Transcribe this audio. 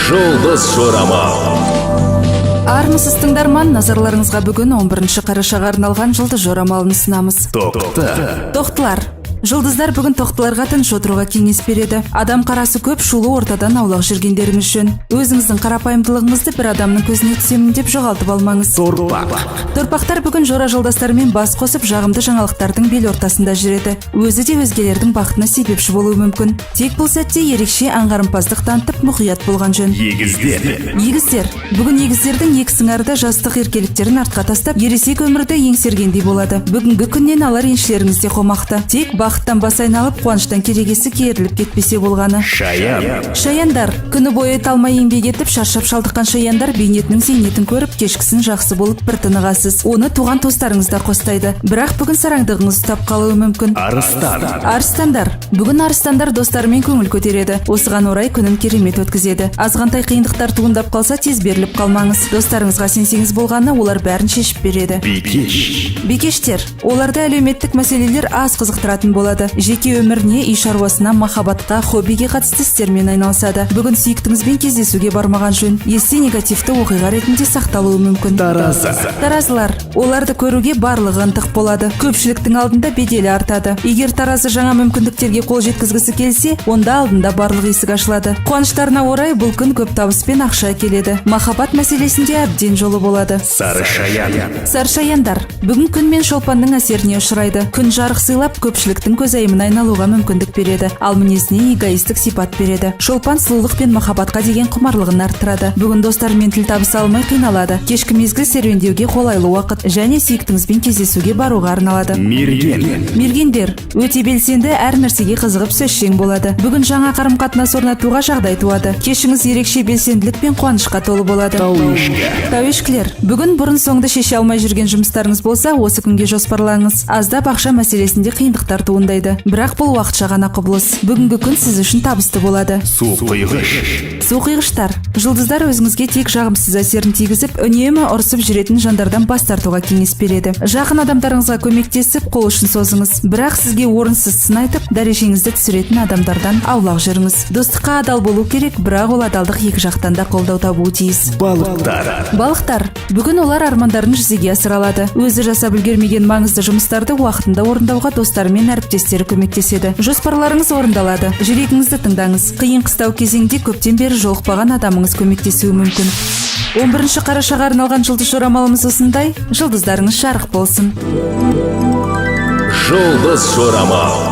Жұлдыз жорамал. Армысыз тыңдарман, назарларыңызға бүгін 11 қарашаға арналған жұлдыз жорамалын ұсынамыз. Тоқтылар. Жұлдыздар бүгін тоқтыларға тыныш отыруға кеңес береді. Адам қарасы көп, шулы ортадан аулақ жүргендеріңіз жөн. Өзіңіздің қарапайымдылығыңызды бір адамның көзіне түсемін деп жоғалтып алмаңыз. Торпақтар бүгін жора жолдастарымен бас қосып, жағымды жаңалықтардың бел ортасында жүреді. Өзі де өзгелердің бақытына себепші болуы мүмкін. Тек бұл сәтте ерекше аңғарымпаздық танытып, мұқият болған жөн. Егіздер. Бүгін егіздердің екі сыңарда жастық еркеліктерін артқа тастап, ересек өмірді еңсергендей болады. Бүгінгі күннен алар еншілеріңізде қомақты. Тек бақыттан бас айналып, қуаныштан керегесі керіліп кетпесе болғаны. Шаяндар. Күні бойы талмай еңбек етіп, шаршап шалдыққан шаяндар бейнетінің зейнетін көріп, кешкісін жақсы болып бір тынығасыз. Оны туған достарыңыз да қостайды. Бірақ бүгін сараңдығыңыз ұстап қалуы мүмкін. Арыстандар. Бүгін арыстандар достарымен көңіл көтереді. Осыған орай күнін керемет өткізеді. Азғантай қиындықтар туындап қалса, тез беріліп қалмаңыз. Достарыңызға сенсеңіз болғаны, олар бәрін шешіп береді. Бикештер. Оларды әлеуметтік мәселелер аз қызықтыратын болады. Жеке өміріне, үй шаруасына, махаббатқа, хоббиге қатысты істермен айналысады. Бүгін сүйіктіңізбен кездесуге бармаған жөн. Есте негативті оқиға ретінде сақталуы мүмкін. Таразылар. Оларды көруге барлығы ынтық болады. Көпшіліктің алдында беделі артады. Егер таразы жаңа мүмкіндіктерге қол жеткізгісі келсе, онда алдында барлық есік ашылады. Қуаныштарына орай бұл күн көп табыс пен ақша келеді. Махаббат мәселесінде әбден жолы болады. Сарышаяндар. Бүгін күн мен шолпанның әсеріне ұшырайды. Күн жарық сыйлап, көпшіліктің көзайымына айналуға мүмкіндік береді. Ал мінезіне эгоистік сипат береді. Шолпан сұлулық пен махаббатқа деген құмарлығын арттырады. Бүгін достарымен тіл табыса алмай қиналады. Кешкі мезгіл серуендеуге қолайлы уақыт және сүйіктіңізбен кездесуге баруға арналады. Мергендер. Өте белсенді, әр нәрсеге қызығып сөзшең болады. Бүгін жаңа қарым-қатынас орнатуға жағдай туады. Кешіңіз ерекше белсенділік пен қуанышқа толы болады. Тауешкілер. Бүгін бұрын соңды шеше алмай жүрген жұмыстарыңыз болса, осы күнге жоспарлаңыз. Аздап ақша мәселесінде қиындықтар туындайды. Бірақ бұл уақытша ғана құбылыс. Бүгінгі күн сіз үшін табысты болады. Суқиғыштар. Жұлдыздар өзіңізге тек жағымсыз әсерін тигізіп, үнемі ұрсып жүретін жандардан бас тартуға кеңес береді. Жақын адамдарыңызға көмектесіп, қол ұшын созыңыз. Бірақ сізге орынсыз сын айтып, дәрежеңізді түсіретін адамдардан аулақ жүріңіз. Достыққа адал болу керек, бірақ ол адалдық екі жақтан да қолдау табуы тиіс. Балықтар. Бүгін олар армандарын жүзеге асыра алады. Өзі жасап үлгермеген маңызды жұмыстарды уақытында орындауға достары мен әріптестері көмектеседі. Жоспарларыңыз орындалады. Жүрегіңізді тыңдаңыз. Қиын қыстау кезеңде көптен бері жолықпаған адамыңыз көмектесуі мүмкін. 11 қарашаға арналған жұлдыз жорамалымыз осындай. Жұлдыздарыңыз жарық болсын. Жұлдыз жорамал.